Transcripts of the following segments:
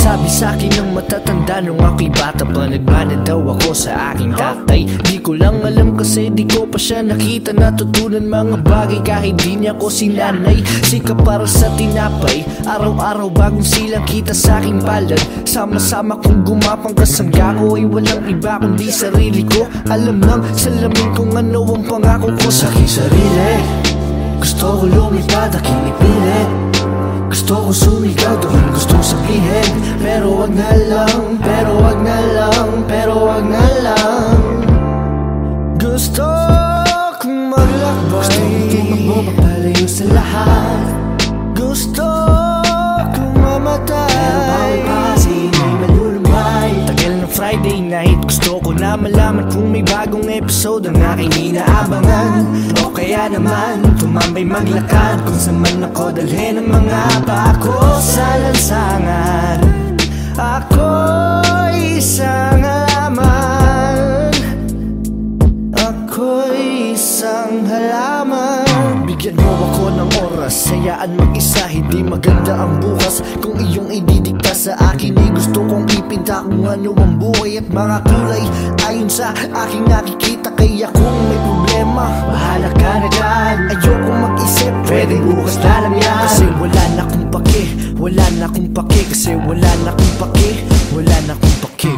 Sabi sa'kin ng matatanda nung ako'y bata pa, nagmana daw ako sa aking tatay. Di ko lang alam kasi di ko pa siya nakita, natutunan mga bagay kahit di niya ko sinanay. Sikap para sa tinapay, araw-araw bagong silang kita sa aking palad. Sama-sama kong gumapang kasangga ko ay walang iba kundi sarili ko. Alam ng salamin kung ano ang pangako ko sa aking sarili. Gusto ko lumipad, aking ipilit. Gusto ko sumigaw doon gustong sabihin, pero wag na lang, pero wag na lang, pero wag na lang. Gusto kong maglakbay, gusto kong tumakbo papalayo sa lahat. Gusto kong mamatay, pero bawal pasin ay malulumay. Tagal ng Friday night, gusto ko na malaman kung may bagong episode ang aking inaabangan. O kaya naman tumambay maglakad kung saan man ako dalhin ang mga pako sa lansangan. Ako'y isang halaman, ako'y isang halaman. Bigyan mo ako ng oras, hayaan mag-isa, hindi maganda ang bukas kung iyong ididikta sa akin. Gusto kong ipinta kung ano ang buhay at mga kulay ayon sa aking nakikita. Kaya kung may problema, bahala ka na dyan. Ayoko mag-isip, pwedeng bukas na lang yan. Kasi wala na akong pake, wala na akong pake. Kasi wala na akong pake, wala na akong pake.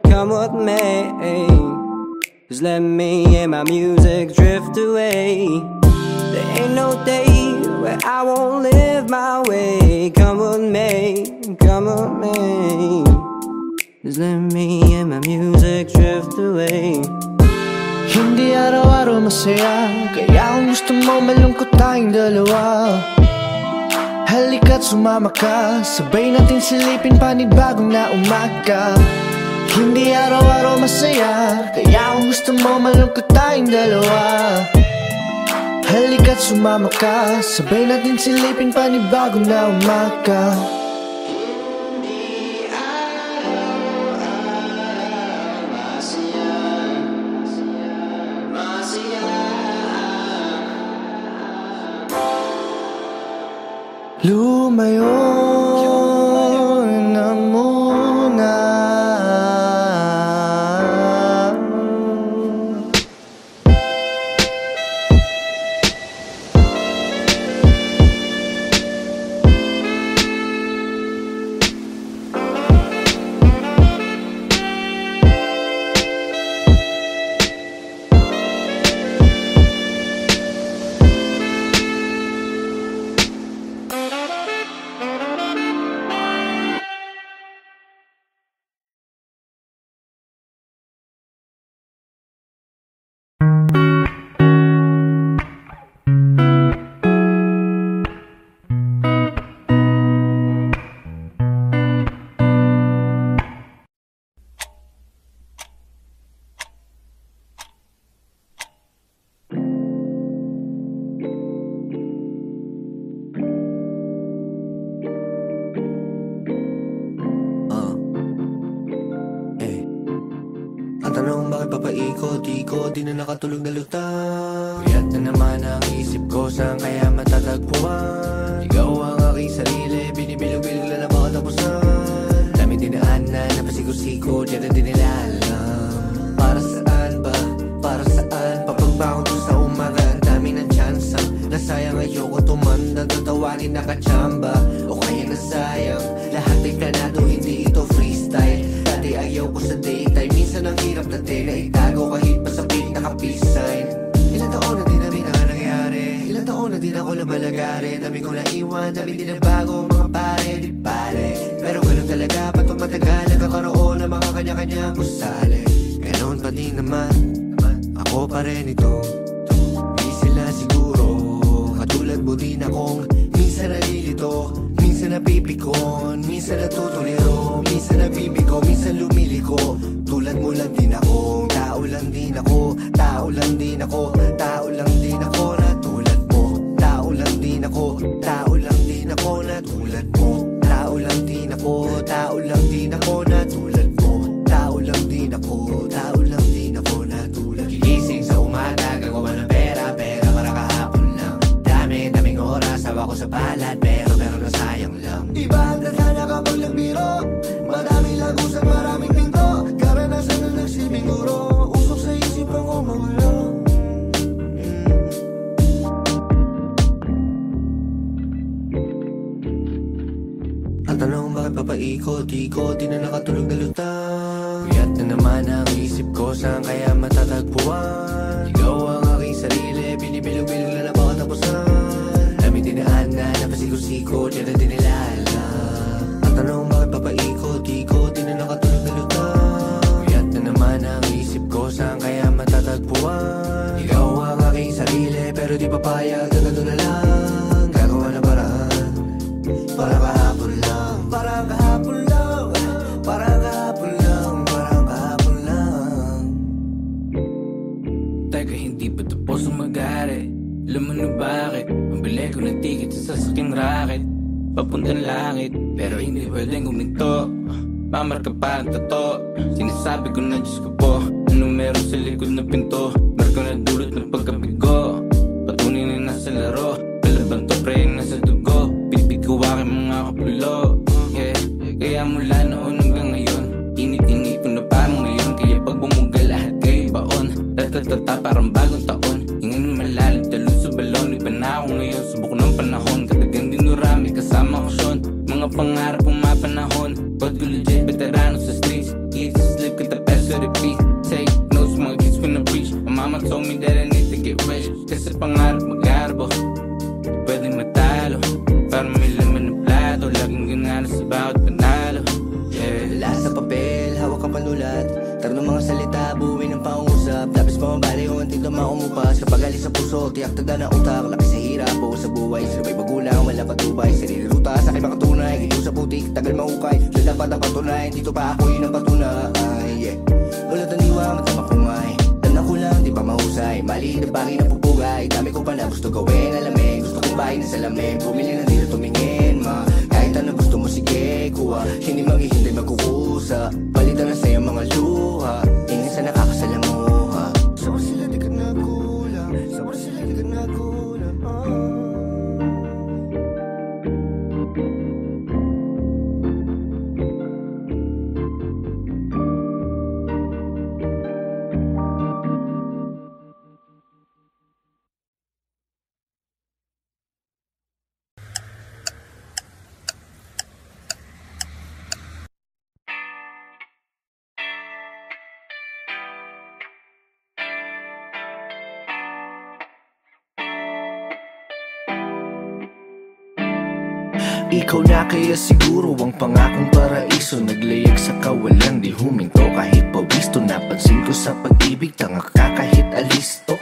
Come with me, just let me and my music drift away. There ain't no day where I won't live my way. Come with me, come with me, just let me and my music drift away. Hindi araw-araw masaya, kaya kung gusto mo malungkot tayong dalawa. Halika't sumama ka, sabay natin silipin panibagong na umaga. Hindi araw-araw masaya, kaya kung gusto mo malungkot tayong dalawa. Halika't sumama ka, sabay natin silipin panibagong na umaga. Hindi araw-araw masaya, masaya. Lumayo na muna. di na nakatulog na lutang. Puyat na naman ang isip ko, saan kaya matatagpuan? Ikaw ang aking sarili, binibilog-bilog lang ang mga tapusan. Dami dinaan na napasigo-sigo, dyan na din nila alam. Para saan ba? Para saan? Papagbangon ko sa umaga, ang dami ng tsansa. Nasayang ayoko tumanda, tatawagin nakachamba. O kaya nasayang, lahat ay planado, hindi ito freestyle. Dati ayaw ko sa daytime, minsan ang hirap na tela itago kahit pa sa pink naka-peace sign. Ilang taon na din namin ang nangyari, ilang taon na din ako lumalagari. Dami kong naiwan, dami din na bago mga pare, di pare. Pero ganun talaga, ba't pag matagal nagkakaroon ng mga kanya-kanyang gusali. Ganon pa din naman, ako pa rin ito. Di sila siguro, katulad mo din akong minsan nalilito, minsan napipikon, minsan natutuliro, minsan nabibigo, minsan lumiliko. Tulad mo lang din ako, tao lang din ako, tao lang din ako, tao lang din ako na tulad mo. Tao lang din ako, tao lang din ako na tulad mo. Tao lang din ako, tao lang din ako na tulad mo. Tao lang din ako, tao lang din ako na tulad mo. Gigising sa umaga, gagawa ng pera, pera para kahapon lang. Daming oras, hawa ko sa palad, pero nasayang lang. Iba ang tadhana kapag nagbiro, madaming lagusan, maraming pinto. Karanasan na nagsilbing guro, usok sa isipan ko mga lang. Ang tanong bakit papaikot-ikot, di na nakatulog na lutang. Puyat na naman ang isip ko, saan kaya matatagpuan? Ikaw ang aking sarili, binibilog-bilog lang ang mga tapusan. Dami dinaan na napasigo-sigo, dyan na din nila alam. Ang tanong bakit papaikot-ikot, di na nakatulog na lutang. Puyat na naman ang isip ko, saan kaya matatagpuan? Ikaw ang aking sarili, pero di papayag na gano'n na lang. Gagawa na paraan, para kahapon lang, para kahapon lang, para kahapon lang, para kahapon lang. Teka, hindi ba tapos ang mag-aari? Alam mo na bakit? Mabili ko ng ticket sa sasakyang racket, papuntang langit, pero hindi pwedeng guminto. Mamarka pa ang tato, sinasabi ko na Diyos ko po, anong meron sa likod na pinto? Marka na dulot ng pagkabigo, patunay na nasa laro, kalaban to pre nasa dugo. Bibig ko aking mga kapulo, yeah. Kaya mula noon hanggang ngayon, init-init ko na parang ngayon. Kaya pag bumuga lahat kayo baon, tatatata parang bagong taon. Hingin malalim, talon sa balon, iba na ako ngayon. Subok ng panahon, katagang dinurami kasama ko Sean. Mga pangarap ang mapanahon, God ko legit, veterano sa streets. Eat, sleep, kita peso, repeat. Take notes, mga kids ko na preach. My mama told me that I need to get rich, kasi pangarap mag-arbo, pwedeng matalo, para may laman ng plato. Laging ganana sa bawat panalo, yeah. Wala sa papel, hawak ang panulat, taro ng mga salita, buuin ng pangusap. Tapos pamabali o ang tinto maumupas. Kapag alis sa puso, tiyak tagda ng utak. Laki sa hirap o sa buhay, silabay magulang, wala patubay. Sarili ruta sa aking makatunay, ito sa putik, tagal mahukay. Sa dapat ang patunay, dito pa ako yun ang patunay, yeah. Wala taniwa, matama pungay, tanda ko lang, di pa mahusay. Maliit na bagay na pupugay, dami ko pa na gusto gawin. Alamig, gusto kong bahay na salamin, bumili na dito tumingin, ma. Kahit ano gusto mo, sige, kuha. Hindi maghihintay magkukusa, palitan na sa'yo mga luha. Ingin sa nakakasalamuha, sabar sila di ka nagulang, sabar sila di ka nagulang, Ikaw na kaya siguro ang pangakong paraiso, naglayag sa kawalan, di huminto kahit pawisto. Napansin ko sa pag-ibig, tanga ka kahit alisto.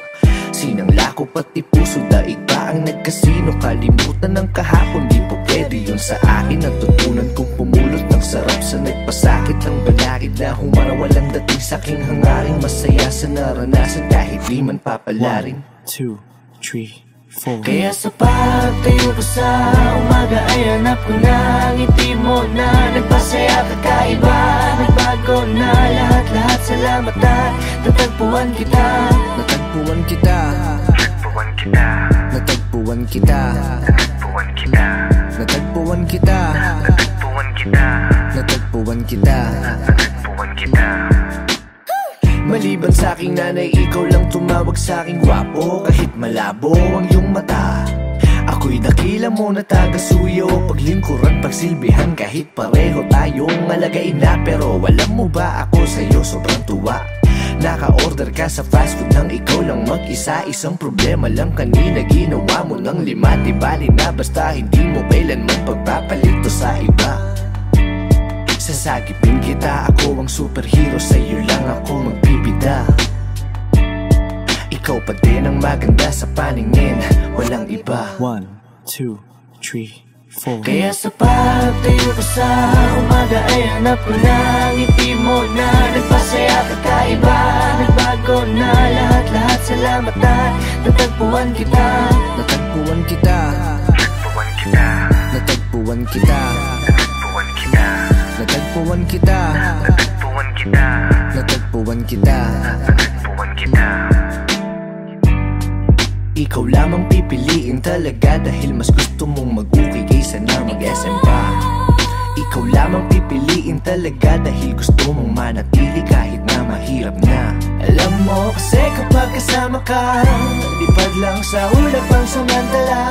Sinangla ko pati puso, daig pa ang nagkasino. Kalimutan ng kahapon, di po pwede yun sa akin. Natutunan kong pumulot ng sarap sa nagpasakit ng balakid na humara, walang dating sa aking hangaring. Masaya sa naranasan kahit di man papalarin. 1, 2, 3 4. Kaya sa pagtayo ko sa umaga ay hanap ko na ang ngiti mo na nagpasaya kakaiba. Nagbago na lahat-lahat, salamat at natagpuan kita. Natagpuan kita. Natagpuan kita. Natagpuan kita. Natagpuan kita. Natagpuan kita. Natagpuan kita. Natagpuan kita. Natagpuan kita. Maliban sa aking nanay, ikaw lang tumawag sa aking gwapo. Kahit malabo ang iyong mata, ako'y dakila mo na taga-suyo. Paglingkuran, pagsilbihan, kahit pareho tayong alagain na. Pero alam mo ba, ako sa'yo sobrang tuwa. Naka-order ka sa fast food nang ikaw lang mag-isa. Isang problema lang kanina, ginawa mo ng 5. Di bali na basta hindi mo kailanman pagpapalito sa iba. Sasagipin kita, ako ang superhero, sa'yo lang ako magbibida. Ikaw pa din ang maganda sa paningin, walang iba. 1, 2, 3, 4. Kaya sa pagtayo ko sa umaga ay hanap ko na ang ngiti mo na nagpasaya kakaiba. Nagbago na lahat-lahat, salamat at natagpuan kita. Natagpuan kita. Natagpuan kita. Natagpuan kita. Natagpuan kita. Natagpuan kita. Natagpuan kita. Natagpuan kita. Natagpuan kita. Ikaw lamang pipiliin talaga dahil mas gusto mong mag-ukay kaysa na mag-SM pa. Ikaw lamang pipiliin talaga dahil gusto mong manatili kahit na mahirap na. Alam mo kasi kapag kasama ka, lipad lang sa ulap ang samantala.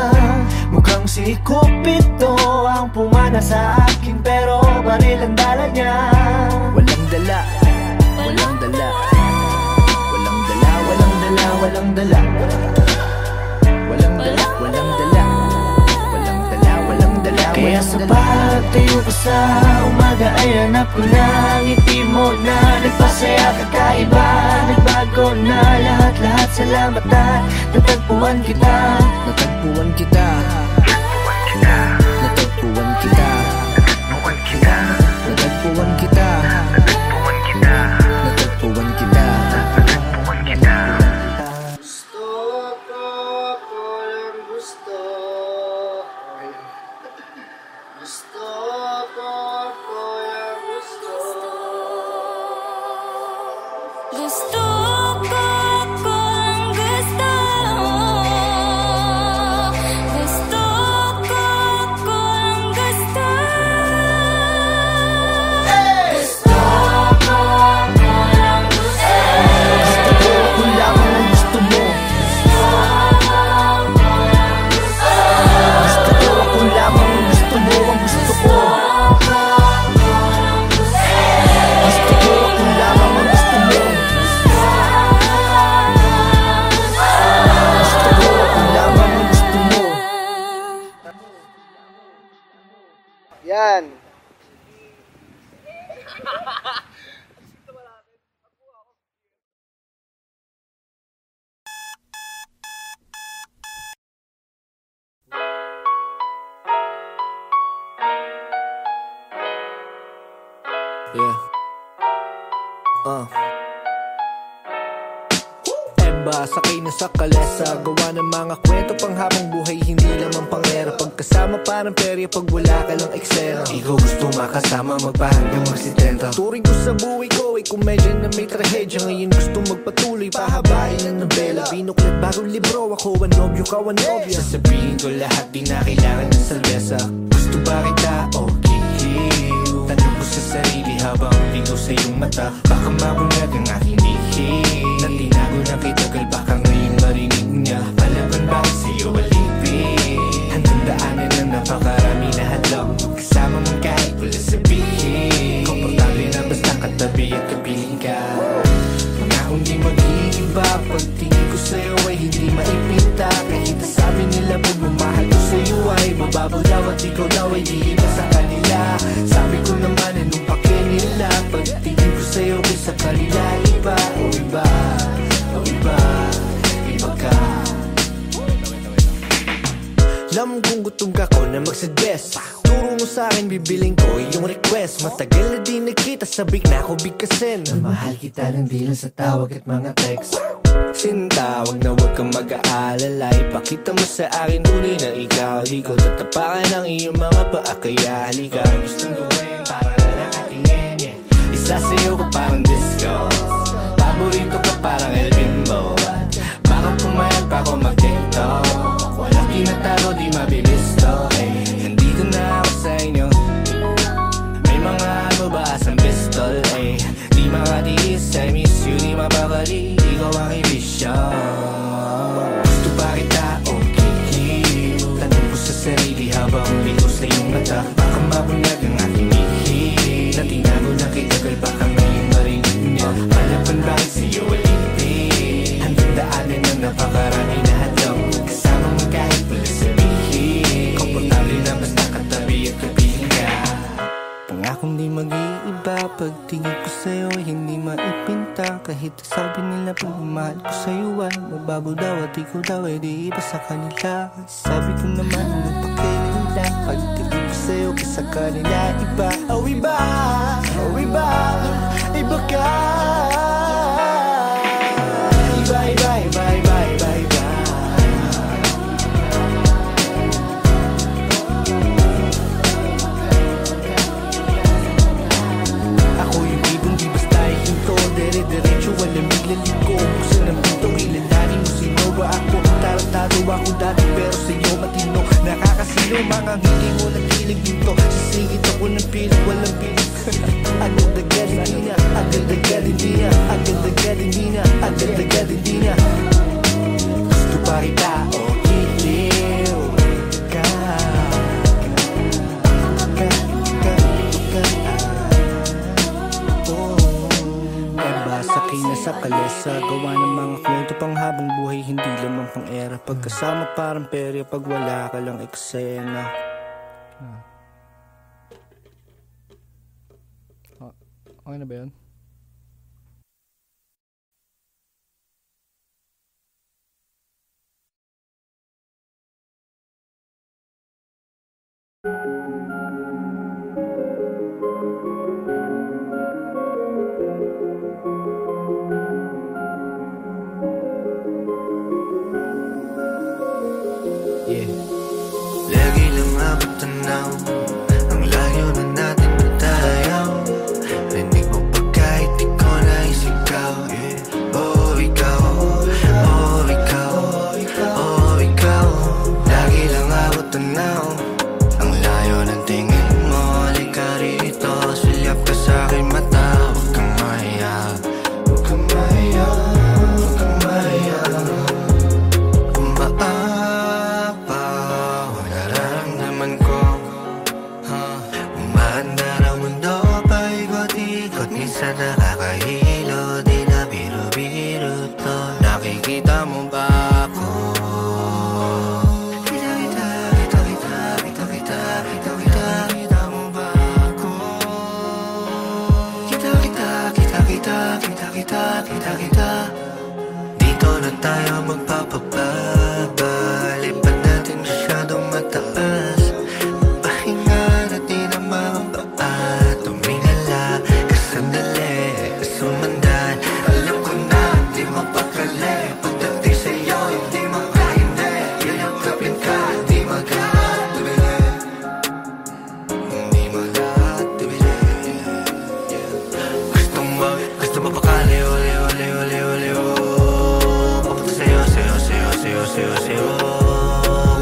Mukhang si Cupido ang pumana sa akin, pero baril ang dala niya. Walang dala, walang dala. Walang dala, walang dala, walang dala. Walang dala, walang dala. Walang dala, walang dala. Kaya sa pagtayo ko sa umaga ay hanap ko na ang ngiti mo na nagpasaya kakaiba. Nagbago na lahat-lahat, salamat at natagpuan kita. Natagpuan kita. Natagpuan kita. Natagpuan kita. Natagpuan kita. Natagpuan kita. Natagpuan kita. Natagpuan kita. Natagpuan kita. Yan. Yeah. Eba, sakay na sa kalesa. Gawa ng mga kwento pang habang buhay, hindi lamang pangera. Pagkasama parang perya pag wala ka lang eksena. Ikaw gusto makasama, magpahanggang magsitenta. Turing ko sa buhay ko ay komedya na may trahedya. Ngayon gusto magpatuloy, pahabain ang nobela. Binuklat bagong libro, ako ang nobyo, ka ang nobya. Sasabihin ko lahat, di na kailangan ng salvesa. Gusto ba kita? Okay. Tanong ko sa sarili habang ligaw sa iyong mata. Baka mabunyag ang aking lihim na tinago na kitagal, baka ngayon marinig niya. Palaban ba sa'yo alipin? Hanggang daanan na napakarami na hadlang. Kasama mong kahit wala sabihin. Komportable na basta katabi at kapiling ka. Pangakong di mag-iiba, pagtingin ko sa'yo ay hindi maipita. Kahit sabi nila pagmamahal ko sa'yo ay mababaw daw at ikaw daw ay di iba sa kanila. Sabi ko naman anong pake nila, pagtingin ko sa'yo kung sa kanila iba. O iba, o iba, iba ka. Alam kong gutom ka ko na mag-suggest. Turo mo sa'kin, bibiling ko yung request. Matagal na di nakita, sabik na ako bigkasin. Mahal kita lang di lang sa tawag at mga text. Sinta, wag na wag kang mag-aalala. Ipakita mo sa akin tunay na ikaw. Di ko tatapakan ang iyong mga paa, kaya halika. Gustong gawin para na nakatingin, yeah. Isa sa'yo ko parang disco, paborito ka parang El Bimbo. Baka pumayag pa ako mag-tiktok, wala tinatago, di mabilis to, eh. Nandito na ako sa inyo, may mga mabasang pistol, eh. Di makatiis, I miss you, di mapakali, ikaw ang ibisyon. Gusto pa kita, okay, tanong ko sa sarili habang liko sa iyong mata. Baka mabunyag ang aking ihip na tinago na kay tagal, baka ngayon marinig niya. Palaban bakit sa'yo ulitin, hanggang daanan ng napakarami na hadlang. Kasama mo kahit wala sabihin, komportable na basta katabi at kapiling ka. Pangakong di mag-iiba, pagtingin ko sa'yo hindi maipinta. Kahit sabi nila pagmamahal ko sa'yo ay mababaw daw at ikaw daw ay di iba sa kanila. Sabi ko naman nagpakainin lang, pagtingin ko sa'yo kaysa kanila iba. Oh iba, oh iba, iba ka. Iba, iba, iba, iba, iba, iba. Ako yung ibang di basta ihinto, dere-derecho, walang biglaliko. Buksan ang pinto, ilalanin mo sino ba ako. Tarantado ako dati pero sa'yo matino. Nakakasino, mga hindi mo nakilig dito. Sisingit ako ng pilit, walang pilit. Agad-agad hindi na, agad-agad hindi na, agad-agad hindi na, agad-agad hindi na. Gusto pa kita, oh kiliw ka. Sakay na sa kalesa, gawa ng mga kwento pang habang buhay, hindi lamang pang era. Pagkasama parang perya, pag wala ka lang eksena. Okay na ba yun? Lagi lang ako tanaw, ang layo na natin matayaw. Rinig mo pa kahit di ko naisigaw, yeah. Oh ikaw, oh ikaw, oh ikaw. Lagi lang ako tanaw, ang layo ng tingin mo. Halika rito, sulyap ka sa'king mata. Huwag kang mahiya, huwag kang mahiya, huwag kang mahiya. Minsan nakakahilo, di na biro-biro to. Nakikita mo ba ako? Kita mo ba ako? Kita. Dito na tayo magpapababa, lipat natin masyadong mataas. Pahinga natin ang mga paa, tumingala sandali, sumandan. Alam ko na, di mapakali. Pagdating sa'yo, hindi makahindi. Yayakapin ka, di magkatubili. Hindi magkatubili. Gusto mo pakali, uli. Papunta sa'yo.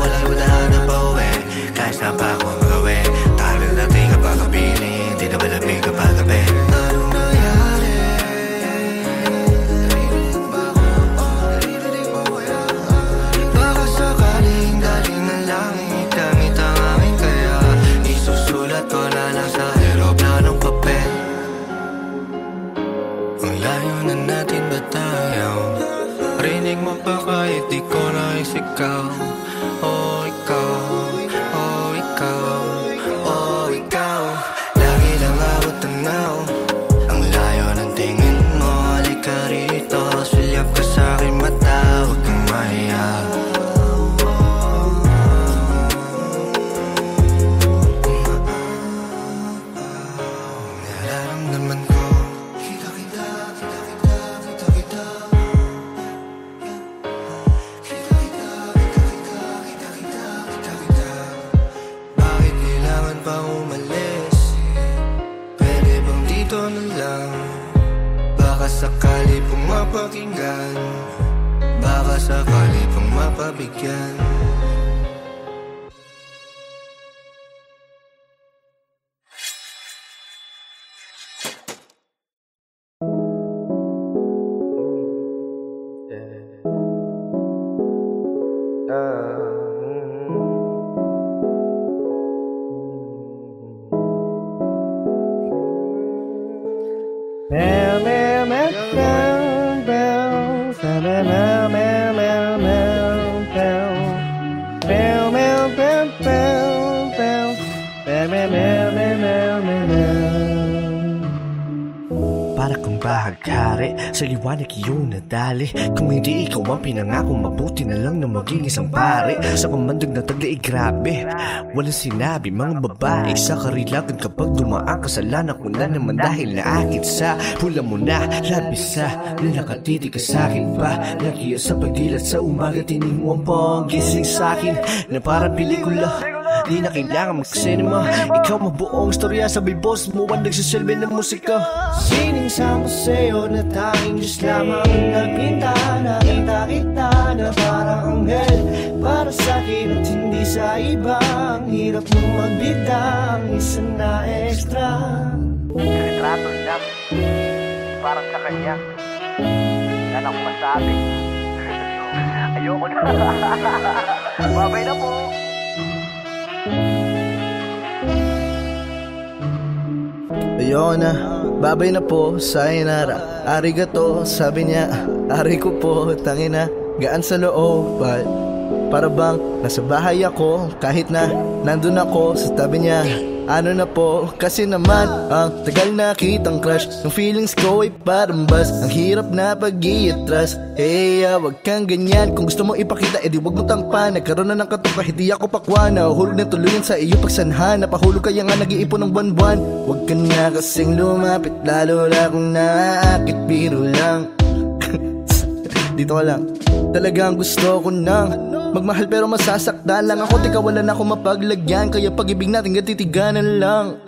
Walang iwadahan na pauwi, kahit saan pa ako magawin. Tagal natin kapag kapiling, di na malamig kapag gabi. Rinig mo pa kahit di ko naisigaw. Oh ikaw, oh ikaw, oh ikaw. Lagi lang ako tanaw, ang layo ng tingin mo. Halika rito, sulyap ka sa'king mata. Huwag kang mahiya. Nararamdaman ko, kita. mapakinggan, baka sakali pang mapabigyan. Para kang bahagkari, sa liwanag iyong nadali. Kung hindi ikaw ang pinangako, mabuti na lang na maging isang pare. Sa kamandag na taglay, grabe, walang sinabi mga babae sa karilagan. Kapag dumaan kasalanan ko na naman dahil naakit sa hula mo na labis sa nakatitig ka sa'kin pa. Nakiya sa pagdilat sa umaga, tining mo ang panggising sa'kin na parang pelikula. Di na kailangan mag-cinema, ikaw mabuong storya, sabay boss mo ang nagsisilbi ng musika. Siningsama sa'yo na tanging Diyos lamang nagpinta. Nakita kita na parang anghel para sa'kin at hindi sa iba. Ang hirap mong magbitang isa na extra. Retrato lang, parang sa kanya. Wala na akong masabi. Ayoko na. Babay na po. Ayoko na, babay na po, sayonara. Arigato, sabi niya, ari ko po, tangina, gaan sa loob. Para bang nasa bahay ako, kahit na nandun ako sa tabi niya. Ano na po, kasi naman ang tagal na kitang crush. Yung feelings ko ay parang bus, ang hirap na pag-i-atras. Hey, wag kang ganyan, kung gusto mo ipakita, edi wag mo tangpan. Nagkaroon na ng katupa, hindi ako pakwana. Hulog na tuluyan sa iyo pagsanhan. Napahulog kaya nga nag-iipon ng buwan-buwan. Wag ka na kasing lumapit, lalo na kung naakit, biro lang. Dito ka lang, talagang gusto ko nang magmahal pero masasaktan lang ako. Di kawalan ako mapaglagyan, kaya pag-ibig natin gatitiganan lang.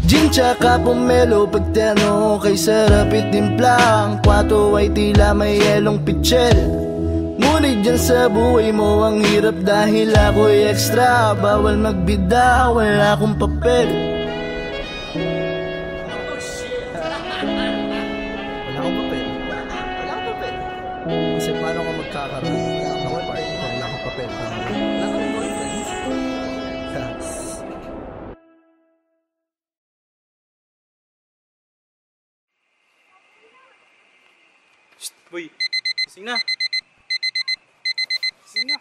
Gin tsaka pomelo, pagterno kay sarap itimplang. Kwato ay tila may yelong pichel. Ngunit dyan sa buhay mo ang hirap dahil ako'y extra. Bawal magbida, wala akong papel. Wala akong papel. Wala akong papel. Kasi paano ka magkakaroon? Wala akong papel. Wala akong boyfriend. Boy, gising na. Gising na.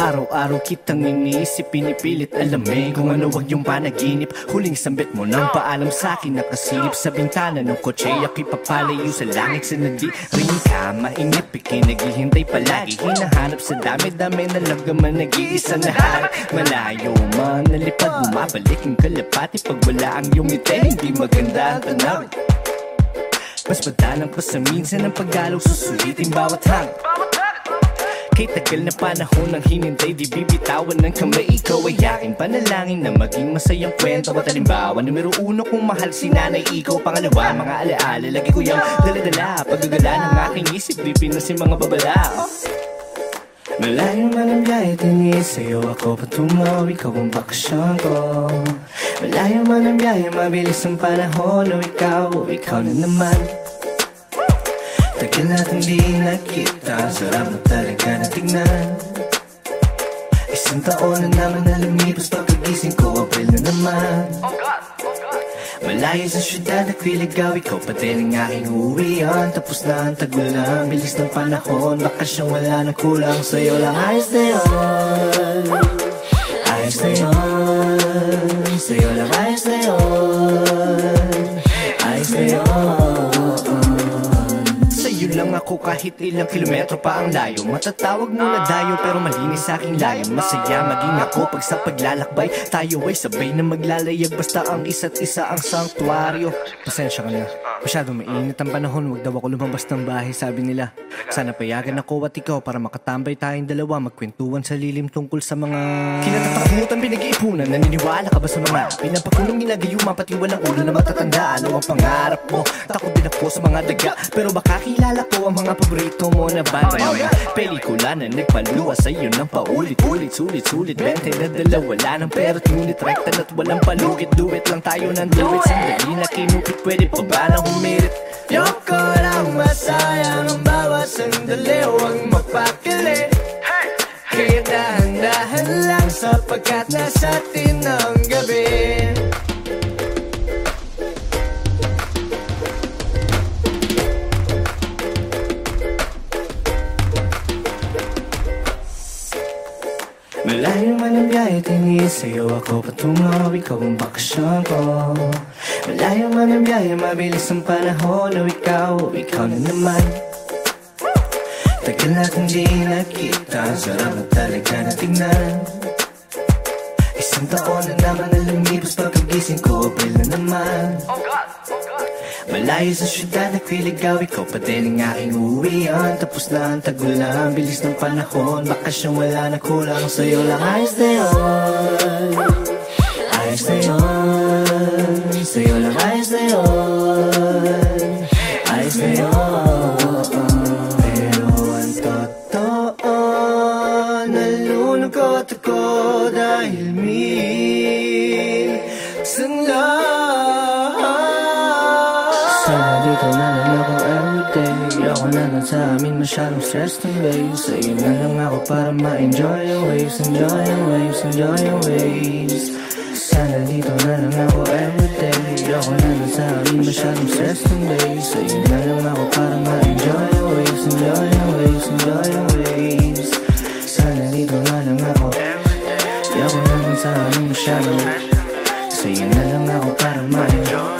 Araw-araw kitang iniisip, pinipilit alamin kung ano wag yung panaginip. Huling sambit mo nang paalam sa'kin, nakasilip sa bintana ng kotse. Ako'y papalayo sa langit sa nadi rin ka mainip, ikinaghihintay palagi. Hinahanap sa dami-dami na lagaman, nag-iisa na harap. Malayo man, nalipad, bumabalik ang kalapati. Pag wala ang iyong ngiti, hindi maganda ang tanaw. Mas madalang pa sa minsan ang pagalaw, susulitin bawat hang. Kay tagal na panahon ang hinintay, di bibitawan ng kamay. Ikaw ay aking panalangin na maging masayang kwento. At halimbawa, numero 1 kung mahal si nanay, ikaw pangalawa. Mga alaala, lagi ko yung dala-dala. Paggagala ng aking isip, di pinasin mga babala. Malayo man ang biyahe, tingin sa'yo ako patungo. Ikaw ang bakasyon ko. Malayo man ang biyahe, mabilis ang panahon. O ikaw na naman. Tagal natin di nakita, sarap na talaga na tignan. Isang taon na naman na lumipas, pagkagising ko, April na naman. Malayo sa syudad, nagliligaw, ikaw pa din ang aking uwian. Tapos na ang tagulang, bilis ng panahon, bakasyong wala na kulang. Sa'yo lang ayos na yun, ayos na yun. Sa'yo lang ayos na yun, ayos na yun. Lang ako kahit ilang kilometro pa ang layo. Matatawag mo na dayo pero malinis sa aking layo. Masaya maging ako pag sa paglalakbay tayo ay sabay na maglalayag, basta ang isa't isa ang sanktuaryo. Pasensya ka na, masyadong mainit ang panahon, wag daw ako lumabas ng bahay, sabi nila. Sana payagan ako at ikaw para makatambay tayong dalawa, magkwentuhan sa lilim tungkol sa mga kinatatakutan, pinag-iipunan. Naniniwala ka ba sa mga pinapakunong ginagayuma, pati walang ulo na matatanda? Ano ang pangarap mo? Takot din ako sa mga daga, pero baka kilala ko ang mga paborito mo na banda. Mga pelikula na nagpaluwa sa'yo ng paulit-ulit, sulit-sulit 20 na dala, wala ng pera, ngunit rekta na't walang palugit. Duet lang tayo ng duet, sandali na kinupit, pwede pa ba na humirit? Yoko lang masayang ang bawat sandali, huwag mapakili. Kaya dahan-dahan lang sapagkat nasa atin ang gabi. Malayo man ang biyahe, tingin sa'yo ako patungo, ikaw ang bakasyon ko. Malayo man ang biyahe, mabilis ang panahon, o ikaw na naman. Tagal natin di nakita, sarap na talaga na tingnan. Isang taon na naman na lumipas, pagkagising ko, April na naman. Malayo sa syudad, nagliligaw, ikaw pa din ang aking uuwian. Tapos na ang tagulan, bilis ng panahon, bakasyong wala na kulang, sa'yo lang ayos na yun. Ayos na yun, sa'yo lang ayos na yun. Ayos na yun. Pero ang totoo, nalulungkot ako dahil minsan lang. Sana dito na lang ako everyday, ako na lang sa amin masyadong stressed and waves. Sa'yo na lang ako para ma-enjoy yung waves, enjoy yung waves, enjoy yung waves. Sana dito na lang ako everyday, ako na lang sa amin masyadong stressed and waves. Sa'yo na lang ako para ma-enjoy yung waves, enjoy yung waves, enjoy yung waves. Sana dito na lang ako everyday, ako na lang sa amin masyadong. Sa'yo na lang ako para ma-enjoy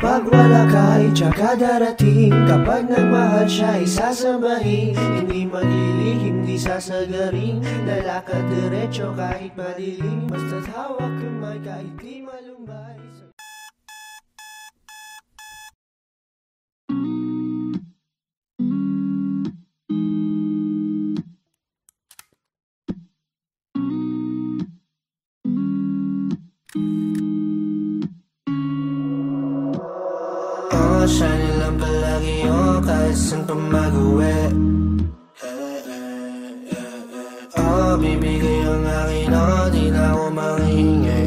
pag wala ka ay tsaka darating. Kapag nagmahal siya ay sasabahin. Hindi maglilihim, di sasagaring. Lalakad diretso kahit madilim. Basta't hawak kamay kahit di malumbay. Sana lang palagi yung kahit saan pa mag-uwi. Oh, bibigay ang akin, oh, di na ako manghingi.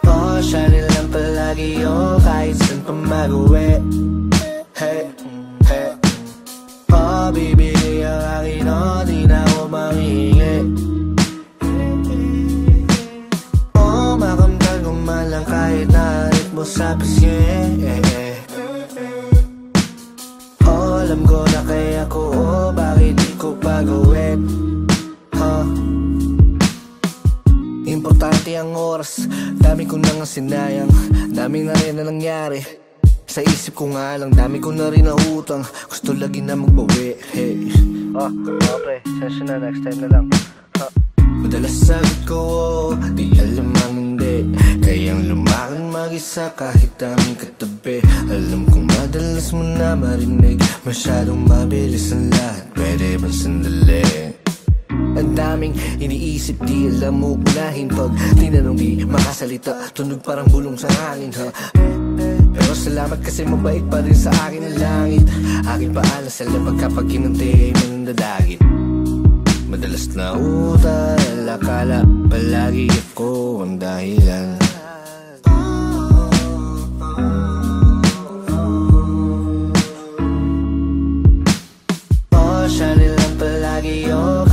Oh, sana lang palagi yung kahit saan pa mag-uwi. Hey, hey. Oh, bibigay ang akin, oh, di na ako manghingi. Oh, makamtan ko man lang kahit na mo sa pisngi. Oh, alam ko na kaya ko, oh, bakit di ko pa gawin? Importante ang oras, dami ko na nga sinayang, dami na rin na nangyari. Sa isip ko nga lang, dami ko na rin na utang, gusto lagi na magbawi. Hey. Okay, session na, next time na lang. Madalas sagot ko, di alam ang hindi. Kayang lumakad mag-isa kahit aming katabi. Alam kong madalas mo na marinig, masyadong mabilis ang lahat, pwede bang sandali? Ang daming iniisip, di alam mo unahin. Pag tinanong di makasalita, tunog parang bulong sa hangin, ha? Pero salamat kasi mabait pa rin sa akin ang langit. Aking paalas sa labag kapag kinunti ay manandadagit. Madalas na utal, akala palagi ako ang dahilan. Oh, siya nilang palagi yung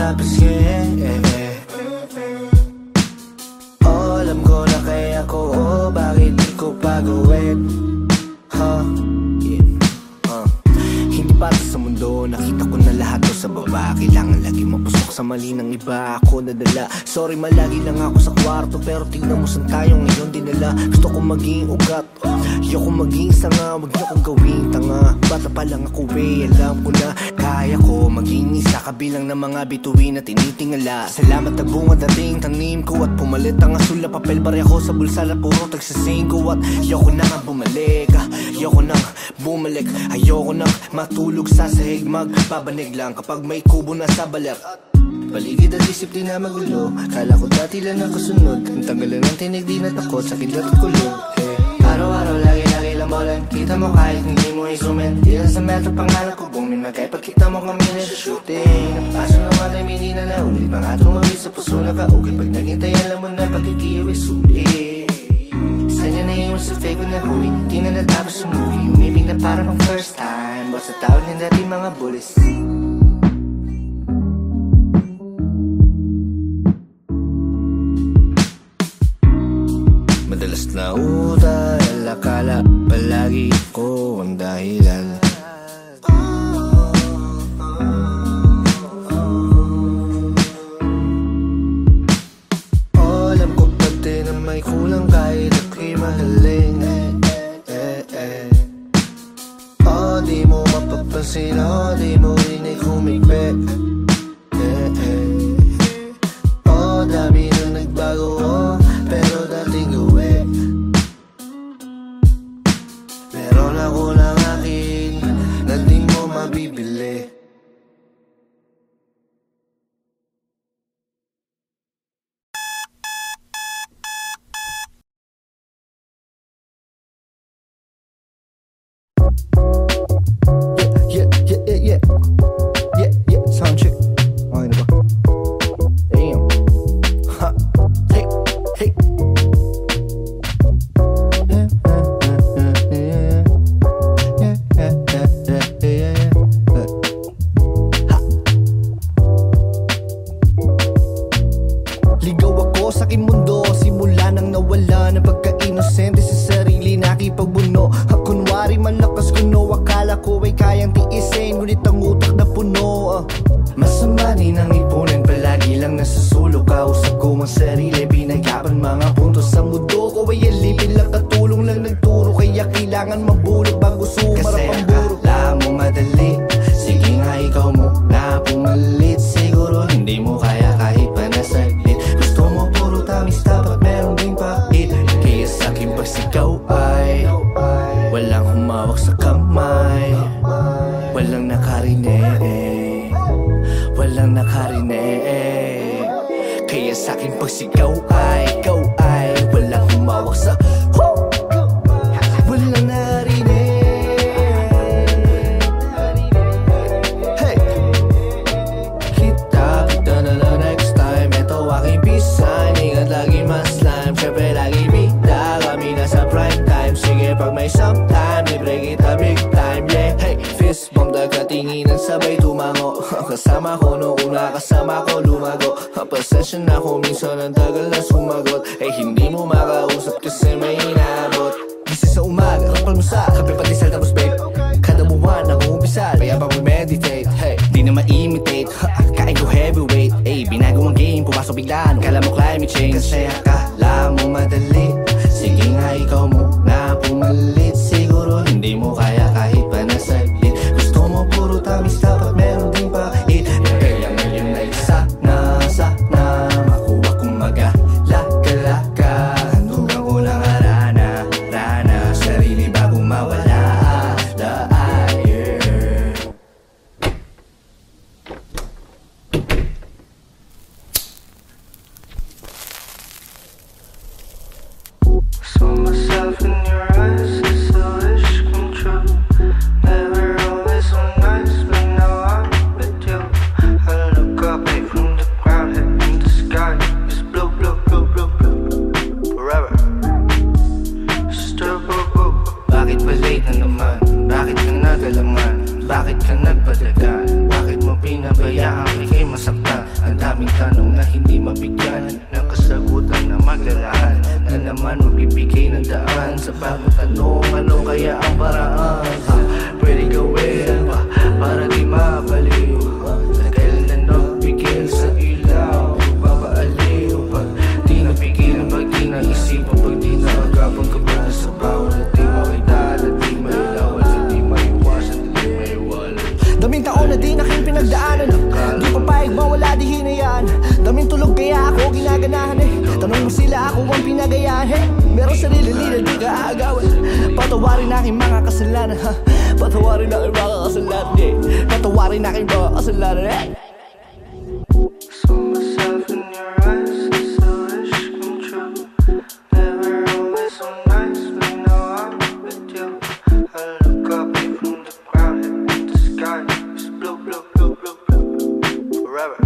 napising alam ko na kaya ko, bakit di ko pa gawin? Hindi para sa mundo, nakita ko na lahat to sa baba. Kailangan lagi mapusok sa mali ng iba, ako nadala. Sorry malagi lang ako sa kwarto, pero tingnan mo saan tayo ngayon dinala. Gusto ko maging ugat, ayoko maging sanga, wag niyo kong gawing tanga. Bata pa lang ako alam ko na kaya ko maging isa kabilang ng mga bituin na tinitingala. Salamat nagbunga dating tanim ko at pumalit ang asul na papel. Bari ako sa bulsa na puro tagsasing ko at ayoko na nga bumalik, ayoko na bumalik, ayoko na matulog sa sahig, magbabanig lang kapag may kubo na sa balat. Paligid at isip di na magulo, kala ko dati lang nakasunod. Ang tanggalan ng tinig di na takot, sakit at kulog. Araw-araw lagi lang bolan, kita mo kahit hindi mo isumin. Di lang sa metro pangalan ko bumin, magkay pagkita mo kami na shooting. Paso naman ay hindi na naulit, mga tumawid sa puso na kaugit. Pag naghintay alam mo na pagkikiyaw ay sulit. Sanya na yung sa fake na huli, di na natapos yung movie. Umibig na para pang first time, basta tawag na natin mga bullies. Madalas na utal, akala palagi ko ang dahilan. Alam ko pati na may kulang kahit ako'y mahalin. Di mo mapapansin, di mo rin ay kumigbe. Dami na nagbago, pero dating gawin. Meron ako ng akin na di mo mabibili. Yeah, sound check. Okay na ba? Damn. Ha. Hey. Ligaw ako sa aking mundo, simula nang nawala ng pagka-inosente sa sarili, nakipagbuno. Kunwari malakas kuno, akala ko ay kayang tiisin, ngunit ang utak na puno. Masama din ang ipunin, palagi lang nasusulok. Kausap ko ang sarili, binagapan mga puntos sa mundo ko ay alipin lang, katulong lang nagturo. Kaya kailangan mabulok bago sumarap ang burok. Kasi akala mo madali, sige nga ikaw mo na pumalit. Siguro hindi mo kaya kahit pa nasaglit. Gusto mo puro tamis, dapat meron din pait. Kaya sa aking pagsigaw ay walang humawak sa kamay, walang nakarinig, walang nakarinig. Kaya sa aking pagsigaw ay ikaw ay walang humawak sa walang narinig. Hey! Kita na lang next time. Ito aking pisan, ingat lagi mas slime. Siyempre lagi bida, kami nasa prime time. Sige pag may sometime, libre kita big time, yeah. Hey, fist bump, nagkatinginan sabay tumango. Kasama ko noong una, kasama ko lumago. Pasensya na ko, minsan ang tagal na sumagot. Eh hindi mo makausap kasi may inabot. Gising sa umaga, palmusal, kape patisal tapos babe. Kada buwan ako umpisal, kaya pa mag-meditate. Hey, di na ma-imitate, kain ko heavyweight. Eh, binago ang game, pumasok bigla, kala mo climate change. Kasi akala mo madali, sige nga ikaw mo na pumalit. Siguro hindi mo kaya kahit pa nasaglit. Gusto mo puro tamis, dapat meron din pait. Kaya ngayon ay sana makuha kong mag-alaga. Handugan ko lang rana sarili bago mawala. Saw myself in your eyes, it's a wish come true. Never always so nice, but now I'm with you. I look up from the ground, head in the sky. It's blue, forever. Still blue. Bakit ba late na naman? Bakit ka nagalaman? Bakit ka nagpadagan? Bakit mo pinabayaan ikay masaktan? naman magbibigay ng daan sa bagong tanong, ano kaya ang paraan? Pwede gawin pa para di mabaliw, kailan na nagbigil sa ilaw, papaaliw pag di napigilan, pag di naisipan, pag di naagapang kabala sa bawal, at di makita, at di mailawan, at di maiwasan, at di maiwalan. Daming taon na di naking pinagdaanan, di papayag mawala di hinayaan. Daming tulog kaya ako ginaganahan eh. Tanong mo sila ako ang pinagayaan eh. Meron sarili nila di ka aagawan. Patawarin aking mga kasalanan, patawarin aking mga kasalanan eh. Patawarin aking mga kasalanan eh. Saw myself in your eyes, it's a wish come true. Never always so nice, but now I'm with you. I look up from the ground and the sky is blue, blue, blue, blue, blue. Forever,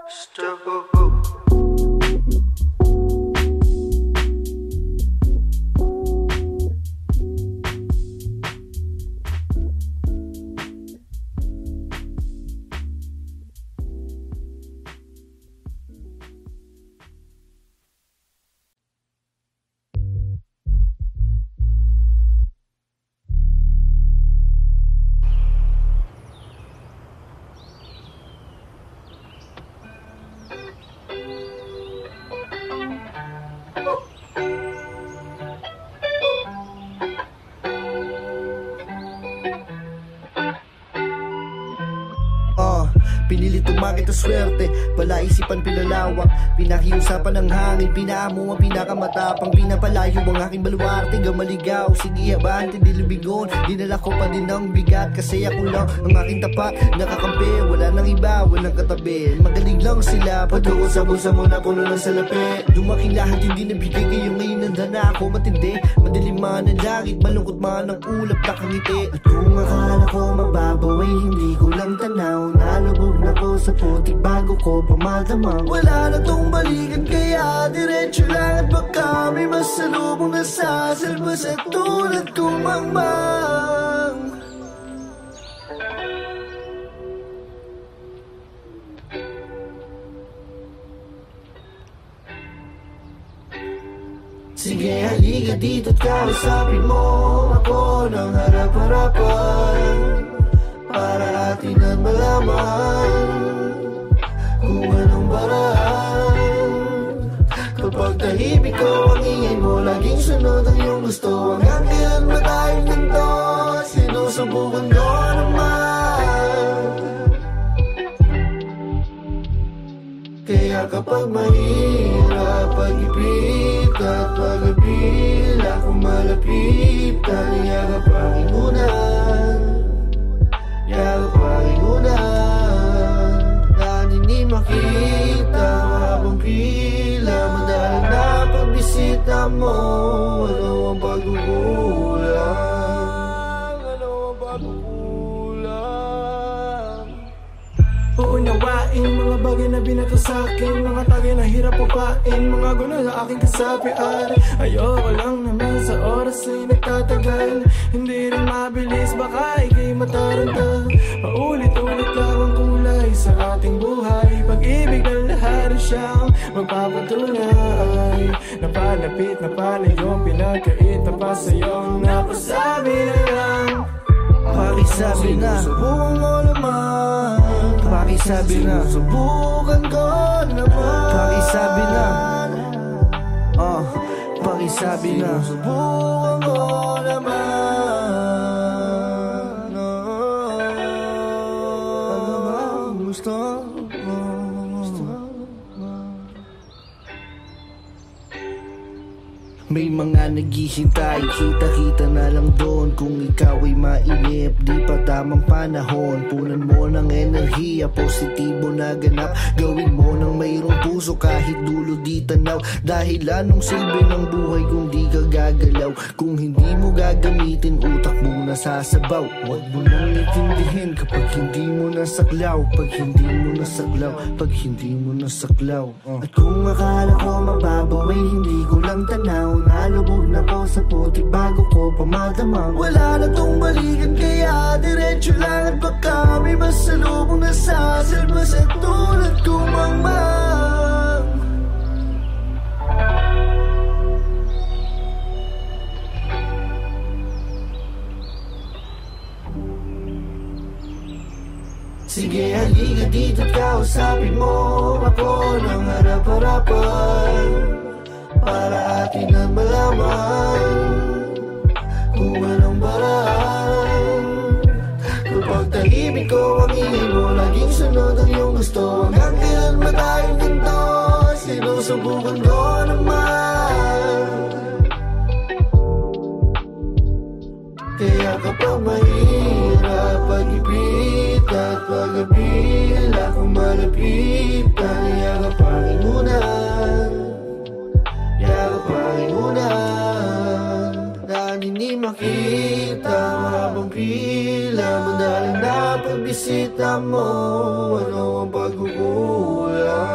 still blue, blue. Pinili tumakit ang swerte, palaisipan pinalawak, pinakiusapan ng hangin, pinaamo ang pinakamatapang, pinapalayo ang aking baluarte, gamaligaw, sige abante, di lubigon, dinala ko pa din ang bigat, kasi ako lang ang aking tapat, nakakampi, wala nang iba, walang katabi, magaling lang sila, patuko sa busa mo na puno ng salapi, dumaking lahat hindi nabigay, kayo ngayon nandana ako matindi, madilim man ang langit, malungkot man ang ulap, nakangiti, at kung akala ko mababaw ay hindi ko lang tanaw, nalubog na ko sa putik bago ko pamadamang, wala na tong balikan kaya diretso lang, at baka may masalubong na sasalba sa tulad kong mangmang. Sige halika dito't kausapin mo ako ng harap-harapan, para atin ang malaman kung anong paraan. Kapag tahimik ko ang ingay mo, laging sunod ang iyong gusto. Hanggang kailan ba tayong ganito? Sinusubukan ko naman. Kaya kapag mahirap pag-ibig at pag-abila, kung malapit taliyag ang panginunan, yakap panginunan, na hindi makita habang pila, madalang na pagbisita mo, ano ang pagkukulang, ano ang pagkukulang. Uunawain mga bagay na binato sa'kin, mga tagay na hirap upain, mga guna sa aking kasapian. Ayoko lang naman sa oras ay nagtatagal, hindi rin mabilis, baka ikay mataranta. Paulit-ulit lang ang kulay sa ating buhay, pag-ibig na lahat ay siyang magpapatunay. Napalapit na palayo, pinagkaita pa sa'yo, napasabi na lang. Pakisabi na, subukan mo naman. Pakisabi na, subukan ko naman. Pakisabi na, pakisabi na, subukan ko naman. Ano ba gusto mo? May mga naghihintay, kita-kita na lang doon. Kung ikaw ay mainip, di pa tamang panahon. Punan mo ng enerhiya, positibo na ganap. Gawin mo ng mayroong puso kahit dulo di tanaw. Dahil anong silbi ng buhay kung di ka gagalaw? Kung hindi mo gagamitin, utak mo nasasabaw. Huwag mo nang itindihin kapag hindi mo nasaklaw. Pag hindi mo nasaklaw, pag hindi mo nasaklaw. At kung akala ko mababaw ay hindi ko lang tanaw, nalubog na ko sa putik bago ko pamadamang. Wala na tong balikan kaya diretso lang, at baka may masalubong na sasalba sa tulad kong mangmang. Sige halika dito't kausapin mo ako ng harap-harapan, para atin na malaman kung anong paraan. Kapag tahimik ko ang hingin mo, laging sunod ang iyong gusto. Hanggang kailan ba tayong ganito? Sinusubukan ko naman. Kaya kapag mahirap pag-ibig at pag-apila, kung malapitan, yakapakin muna, yakapakin muna. Na hindi makita habang pila, madalang na pagbisita mo, ano ang pagkukulang?